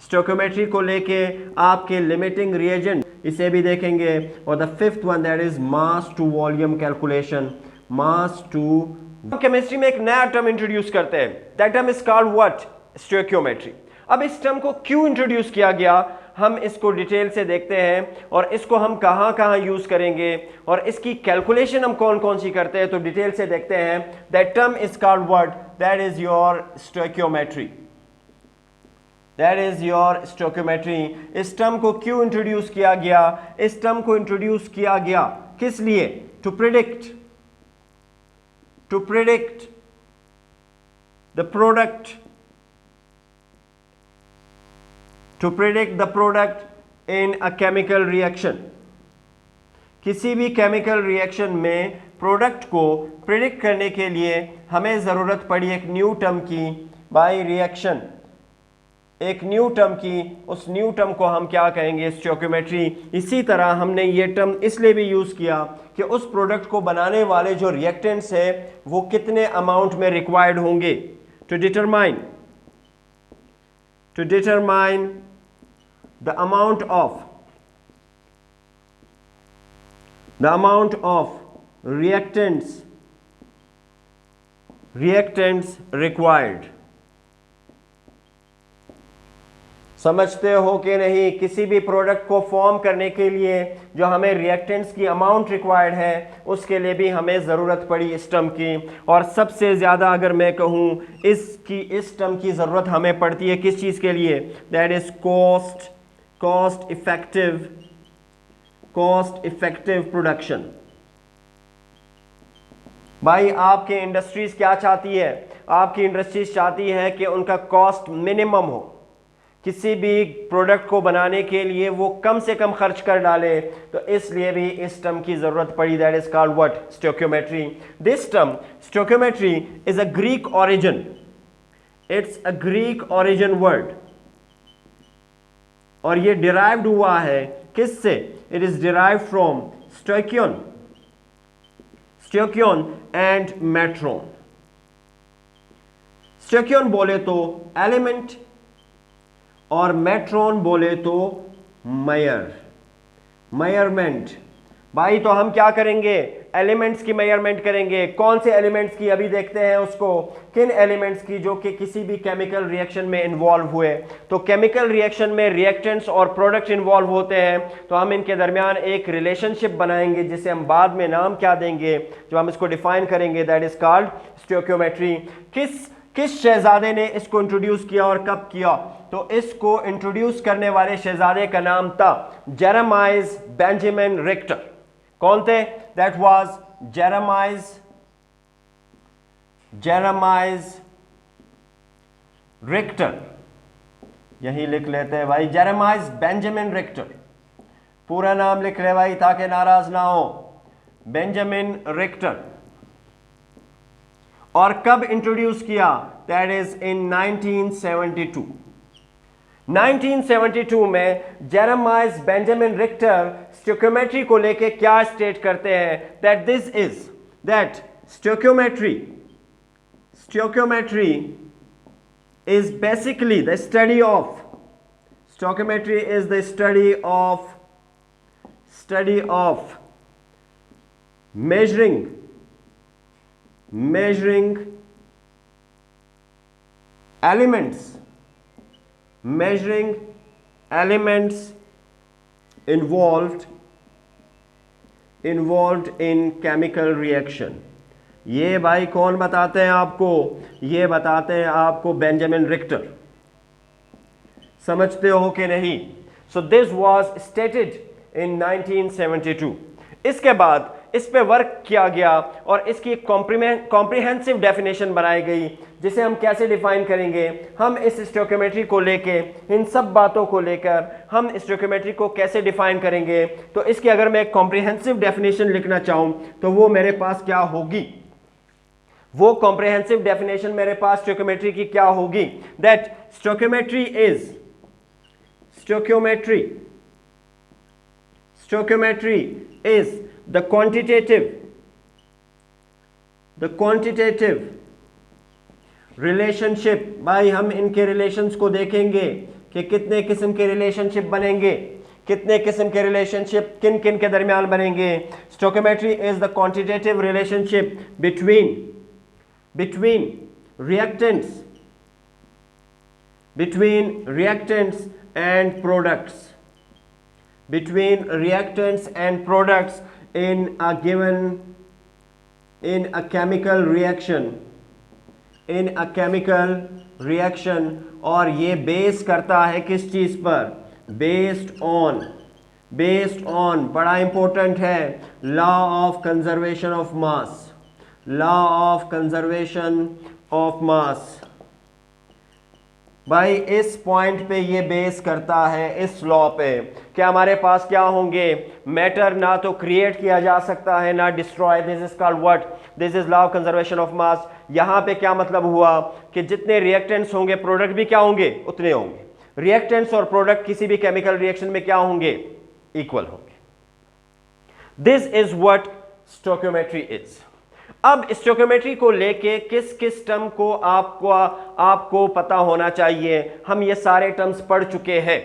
Stoichiometry को लेके आपके लिमिटिंग रिएजेंट, इसे भी देखेंगे। और the fifth one that is mass to volume calculation. Mass to chemistry में एक नया टर्म इंट्रोड्यूस करते हैं, that term is called what? Stoichiometry. अब इस टर्म को क्यों इंट्रोड्यूस किया गया, हम इसको डिटेल से देखते हैं और इसको हम कहां कहां यूज करेंगे और इसकी कैलकुलेशन हम कौन कौन सी करते हैं, तो डिटेल से देखते हैं। That term is called what? That is your stoichiometry. That is your stoichiometry. इस टर्म को क्यों इंट्रोड्यूस किया गया? इस टर्म को इंट्रोड्यूस किया गया किस लिए? To predict the product, to predict the product in a chemical reaction। किसी भी केमिकल रिएक्शन में प्रोडक्ट को प्रिडिक्ट करने के लिए हमें ज़रूरत पड़ी एक न्यू टर्म की, बाय रिएक्शन, एक न्यू टर्म की। उस न्यू टर्म को हम क्या कहेंगे? स्टोइकियोमेट्री। इसी तरह हमने ये टर्म इसलिए भी यूज़ किया कि उस प्रोडक्ट को बनाने वाले जो रिएक्टेंट्स है वो कितने अमाउंट में रिक्वायर्ड होंगे, to determine the amount of reactants required. समझते हो कि नहीं? किसी भी प्रोडक्ट को फॉर्म करने के लिए जो हमें रिएक्टेंट्स की अमाउंट रिक्वायर्ड है उसके लिए भी हमें ज़रूरत पड़ी इस टर्म की। और सबसे ज़्यादा अगर मैं कहूँ इस टर्म की ज़रूरत हमें पड़ती है किस चीज़ के लिए? That is cost effective production. भाई आपकी इंडस्ट्रीज क्या चाहती है? आपकी इंडस्ट्रीज चाहती है कि उनका कॉस्ट मिनिमम हो, किसी भी प्रोडक्ट को बनाने के लिए वो कम से कम खर्च कर डाले, तो इसलिए भी इस टर्म की जरूरत पड़ी। That is called what? Stoichiometry. This term stoichiometry is a Greek origin, it's a Greek origin word, और ये डिराइव्ड हुआ है किससे? It is derived from stoicheion and metron. Stoicheion बोले तो एलिमेंट और मेट्रोन बोले तो मेजरमेंट। भाई तो हम क्या करेंगे? एलिमेंट्स की मेजरमेंट करेंगे। कौन से एलिमेंट्स की? अभी देखते हैं उसको। किन एलिमेंट्स की? जो कि किसी भी केमिकल रिएक्शन में इन्वॉल्व हुए। तो केमिकल रिएक्शन में रिएक्टेंट्स और प्रोडक्ट्स इन्वॉल्व होते हैं, तो हम इनके दरमियान एक रिलेशनशिप बनाएंगे जिसे हम बाद में नाम क्या देंगे, जो हम इसको डिफाइन करेंगे। That is called stoichiometry. किस शहजादे ने इसको इंट्रोड्यूस किया और कब किया? तो इसको इंट्रोड्यूस करने वाले शहजादे का नाम था जेरेमाइज बेंजामिन रिक्टर। कौन थे? That was Jeremias Richter. यही लिख लेते हैं भाई, जेरेमाइज बेंजामिन रिक्टर। पूरा नाम लिख ले भाई ताकि नाराज ना हो। Benjamin Richter. और कब इंट्रोड्यूस किया? That is in 1972। 1972 में जेरेमाइज बेंजामिन रिक्टर स्टोइकियोमेट्री को लेके क्या स्टेट करते हैं? That stoichiometry is basically the study of stoichiometry is the study of measuring elements involved in chemical reaction। ये भाई कौन बताते हैं आपको? ये बताते हैं आपको बेंजामिन रिक्टर। समझते हो कि नहीं? So this was stated in 1972। इसके बाद इस पे वर्क किया गया और इसकी कॉम्प्रिहेंसिव डेफिनेशन बनाई गई, जिसे हम कैसे डिफाइन करेंगे? हम इस स्टोइकियोमेट्री को लेके, इन सब बातों को लेकर हम स्टोइकियोमेट्री को कैसे डिफाइन करेंगे? तो इसकी अगर मैं एक कॉम्प्रिहेंसिव डेफिनेशन लिखना चाहूं तो वो मेरे पास क्या होगी? वो कॉम्प्रिहेंसिव डेफिनेशन मेरे पास स्टोइकियोमेट्री की क्या होगी? That stoichiometry is the quantitative relationship। भाई हम इनके रिलेशंस को देखेंगे कि कितने किस्म के रिलेशनशिप बनेंगे, कितने किस्म के रिलेशनशिप किन किन के दरमियान बनेंगे। Stoichiometry is the quantitative relationship between reactants and products, between reactants and products in a chemical reaction, और ये बेस करता है किस चीज पर, बेस्ड ऑन बड़ा इंपॉर्टेंट है, law of conservation of mass. भाई इस पॉइंट पे ये बेस करता है, इस लॉ पे, कि हमारे पास क्या होंगे, मैटर ना तो क्रिएट किया जा सकता है ना destroy. This is called what, this is law of conservation of mass. यहां पे क्या मतलब हुआ कि जितने रिएक्टेंट्स होंगे प्रोडक्ट भी क्या होंगे, उतने होंगे। रिएक्टेंट्स और प्रोडक्ट किसी भी केमिकल रिएक्शन में क्या होंगे, इक्वल होंगे। This is what stoichiometry is. अब स्टोइकियोमेट्री को लेके किस किस टर्म को आपको पता होना चाहिए। हम ये सारे टर्म्स पढ़ चुके हैं,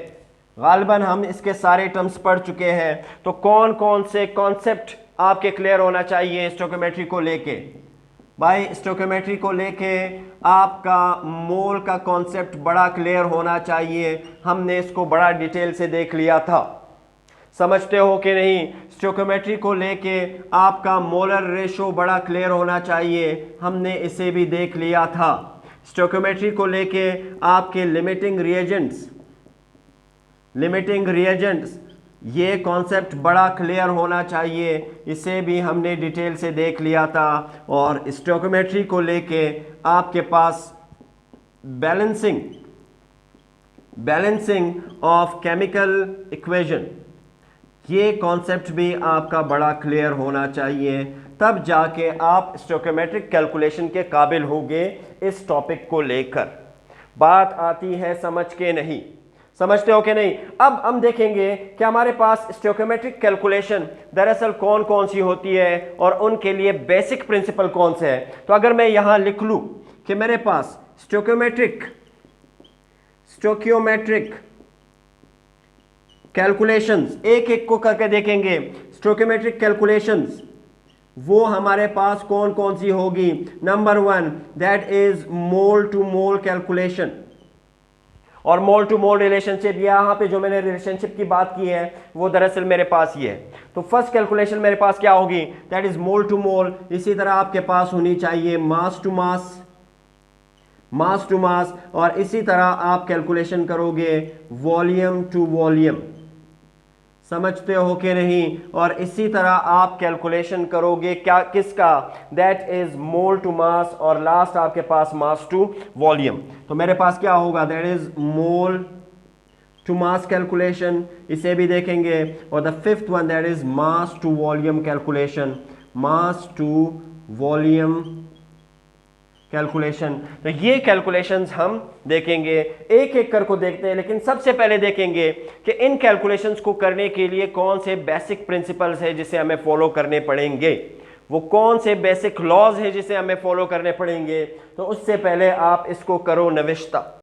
गालिबन हम इसके सारे टर्म्स पढ़ चुके हैं। तो कौन कौन से कॉन्सेप्ट आपके क्लियर होना चाहिए स्टोइकियोमेट्री को लेके। भाई स्टोइकियोमेट्री को लेके आपका मोल का कॉन्सेप्ट बड़ा क्लियर होना चाहिए। हमने इसको बड़ा डिटेल से देख लिया था, समझते हो कि नहीं। स्टोइकियोमेट्री को लेके आपका मोलर रेशो बड़ा क्लियर होना चाहिए, हमने इसे भी देख लिया था। स्टोइकियोमेट्री को लेके आपके लिमिटिंग रिएजेंट्स ये कॉन्सेप्ट बड़ा क्लियर होना चाहिए, इसे भी हमने डिटेल से देख लिया था। और स्टोइकियोमेट्री को लेके आपके पास बैलेंसिंग ऑफ केमिकल इक्वेशन, ये कॉन्सेप्ट भी आपका बड़ा क्लियर होना चाहिए, तब जाके आप स्टोइकियोमेट्रिक कैलकुलेशन के काबिल होंगे इस टॉपिक को लेकर। बात आती है समझ के नहीं, समझते हो कि नहीं। अब हम देखेंगे कि हमारे पास स्टोइकियोमेट्रिक कैलकुलेशन दरअसल कौन कौन सी होती है और उनके लिए बेसिक प्रिंसिपल कौन से है। तो अगर मैं यहां लिख लूं कि मेरे पास स्टोइकियोमेट्रिक कैलकुलेशंस, एक एक को करके देखेंगे। स्टोइकियोमेट्रिक कैलकुलेशंस वो हमारे पास कौन कौन सी होगी। Number 1 that is mole to mole calculation, और मोल टू मोल रिलेशनशिप, यहां पे जो मैंने रिलेशनशिप की बात की है वो दरअसल मेरे पास ये है। तो फर्स्ट कैलकुलेशन मेरे पास क्या होगी, दैट इज मोल टू मोल। इसी तरह आपके पास होनी चाहिए मास टू मास, और इसी तरह आप कैलकुलेशन करोगे वॉल्यूम टू वॉल्यूम, समझते हो कि नहीं। और इसी तरह आप कैलकुलेशन करोगे क्या, किसका, that is mole to mass, और लास्ट आपके पास मास टू वॉल्यूम। तो मेरे पास क्या होगा, that is mole to mass calculation, इसे भी देखेंगे। और the fifth one that is mass to volume calculation, mass to volume calculation. तो ये कैलकुलेशंस हम देखेंगे, एक एक कर को देखते हैं। लेकिन सबसे पहले देखेंगे कि इन कैलकुलेशंस को करने के लिए कौन से बेसिक प्रिंसिपल्स है जिसे हमें फॉलो करने पड़ेंगे, वो कौन से बेसिक लॉज है जिसे हमें फॉलो करने पड़ेंगे। तो उससे पहले आप इसको करो नविश्ता।